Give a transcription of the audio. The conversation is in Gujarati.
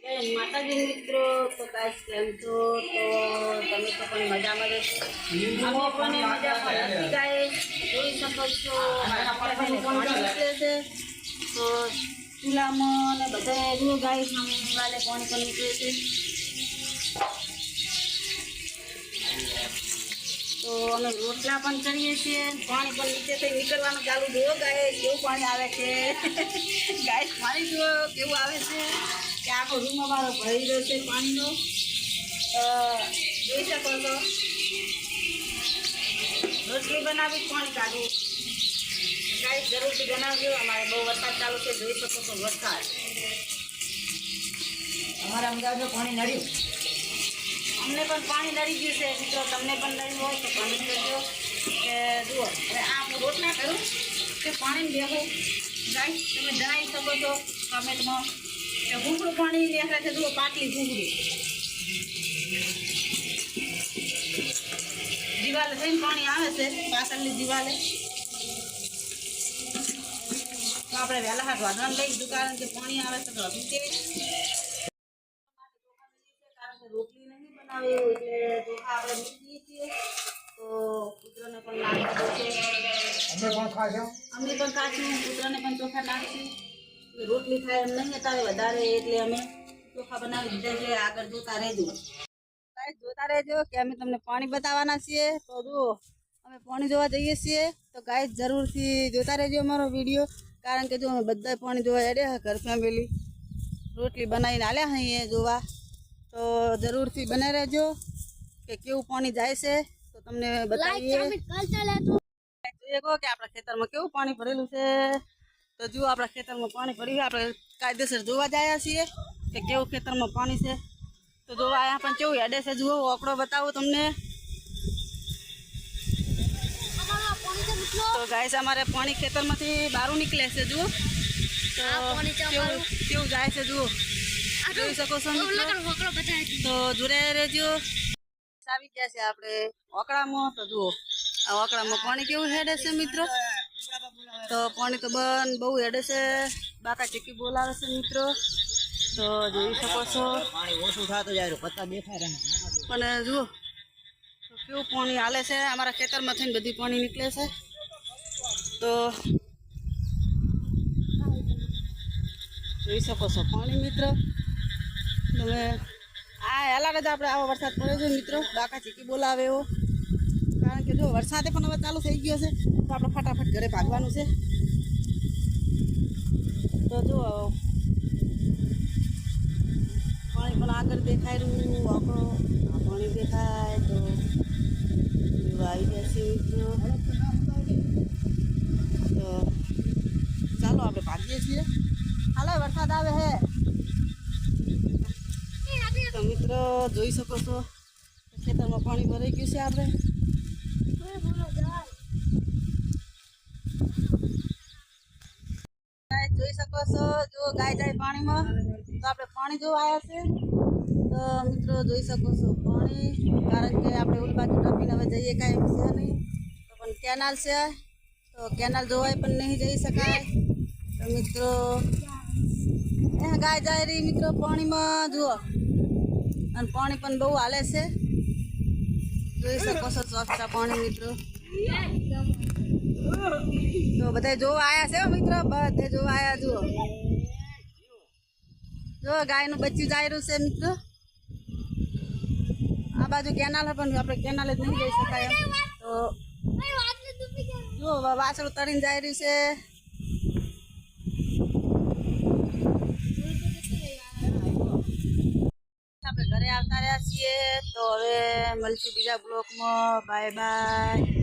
જય માતાજી મિત્રો, તો ગાઈસ કેમ છો? તો તમે તો પણ મજામાં રહેશો. અમે પણ મજામાં નથી ગાઈસ. જોઈ શકો છો પાણી નીકળે છે. તો ચૂલામાં ને બધા એવું ગાઈસ અમે દિવાલે પાણી પણ નીકળે છે. તો અમે રોટલા પણ કરીએ છીએ. પાણી પણ નીચેથી નીકળવાનું ચાલુ જુઓ ગાઈસ કેવું પાણી આવે છે. ગાઈસ પાણી જુઓ કેવું આવે છે કે આખો રૂમ અમારો ભરી રહ્યો છે પાણીનો. જોઈ શકો છો રોટલી બનાવી પાણી કાઢવું. ગાઈસ જરૂરથી બનાવજો. અમારે બહુ વરસાદ ચાલુ છે, જોઈ શકો છો વરસાદ. અમારા અમદાવાદમાં પાણી નડ્યું. અમને પણ પાણી નડી ગયું છે મિત્રો. તમને પણ નડ્યું હોય તો પાણી કરજો કે જુઓ. હવે આ હું રોટલા કરું કે પાણી બેહું. ગાઈસ તમે જણાવી શકો છો કમેન્ટમાં કે ઘૂંઘળું પાણી નીકળે છે. જુઓ પાટલી ઘૂંઘળું દિવાલે થઈને પાણી આવે છે, પાછળની દિવાલે. તો આપણે વહેલા હાથ વાંધવાનું લઈ લીધું કારણ કે પાણી આવે છે. તો હજુ તે કારણ કે રોટલી નહીં બનાવી એટલે ચોખા આપણે મૂકીએ છીએ. તો પુત્રને પણ નાખી છે. અમે પણ ખાશો. અમે પણ કાચું પુત્રને પણ ચોખા નાખીશું. રોટલી થાય એમ નહીં અત્યારે વધારે એટલે અમે ચોખા બનાવી દીધા છે. આગળ જોતા રહેજો. જોતા રહેજો કે અમે તમને પાણી બતાવવાના છીએ. તો જુઓ અમે પાણી જોવા જઈએ છીએ. તો ગાઈસ જરૂરથી જોતા રહેજો અમારો વિડીયો. કારણ કે જો અમે બધા પાણી જોવા એડ્યા ઘર ફેમિલી રોટલી બનાવીને આલ્યા અહીંયા જોવા. તો જરૂરથી બને રહેજો કે કેવું પાણી જાય છે. તો તમને બતાવીએ જોઈએ કે આપણા ખેતરમાં કેવું પાણી ભરેલું છે. તો જુઓ આપણા ખેતરમાં પાણી ભર્યું. આપણે કાયદેસર જોવા જાય છીએ કે કેવું ખેતરમાં પાણી છે. તો જોવા અહીંયા પણ કેવું હેડે છે. જુઓ ઓકડો બતાવું તમને. તો ગાઈસ અમારે પાણી ખેતરમાંથી બહાર નીકળે છે. જુઓ તો કેવું જાય છે. જુઓ જોઈ શકો છો તો જોડે રહેજો. આવી ગયા છે આપણે ઓકળામાં. તો જુઓ આ ઓકળામાં પાણી કેવું હેડે છે મિત્રો. તો પાણી તો બહુ હેડે છે. બાકા ચીકી બોલાવે છે મિત્રો. તો જોઈ શકો છો પાણી ઓછું થતું જાય પત્તા દેખાય પણ જુઓ તો કેવું પાણી હાલે છે. અમારા ખેતરમાં થઈને બધી પાણી નીકળે છે. તો જોઈ શકો છો પાણી મિત્રો. તમે આ હેલા જ આપણે આવો વરસાદ પડ્યો છે મિત્રો. બાકા ચીકી બોલાવે એવો. કારણ કે જો વરસાદે પણ હવે ચાલુ થઈ ગયો છે. તો આપણે ફટાફટ ઘરે ભાગવાનું છે. તો જો પાણી પણ આગળ દેખાય રહ્યું. આપણો આ પાણી દેખાય તો આવી જશે મિત્રો. તો ચાલો આપણે ભાગીએ છીએ. હાલો વરસાદ આવે હે. તો મિત્રો જોઈ શકો છો ખેતરમાં પાણી ભરાઈ ગયું છે. આપણે જોઈ શકો છો જો ગાય જાય પાણીમાં. તો આપણે પાણી જોવા આવ્યા છે. તો મિત્રો જોઈ શકો છો પાણી. કારણ કે આપણે ઓલી બાજુ ટપીને હવે જઈએ કાંઈ છે નહીં. તો પણ કેનાલ છે. તો કેનાલ જોવાય પણ નહીં જઈ શકાય. તો મિત્રો ગાય જાય રહી મિત્રો પાણીમાં. જુઓ અને પાણી પણ બહુ હાલે છે. જોઈ શકો છો ચોખ્ખા પાણી મિત્રો. તો બધા જોવા આવ્યા છે મિત્રો. બધે જોવા આવ્યા. જુઓ જો ગાયનું બચ્ચું જાય રહ્યું છે મિત્રો. આ બાજુ કેનાલ પણ આપણે કેનાલે જ નહીં જઈ શકાય એમ. તો જો વાસળું તળીને જાય રહ્યું છે. આપણે ઘરે આવતા રહ્યા છીએ. તો હવે મળશું બીજા બ્લોકમાં. Bye bye.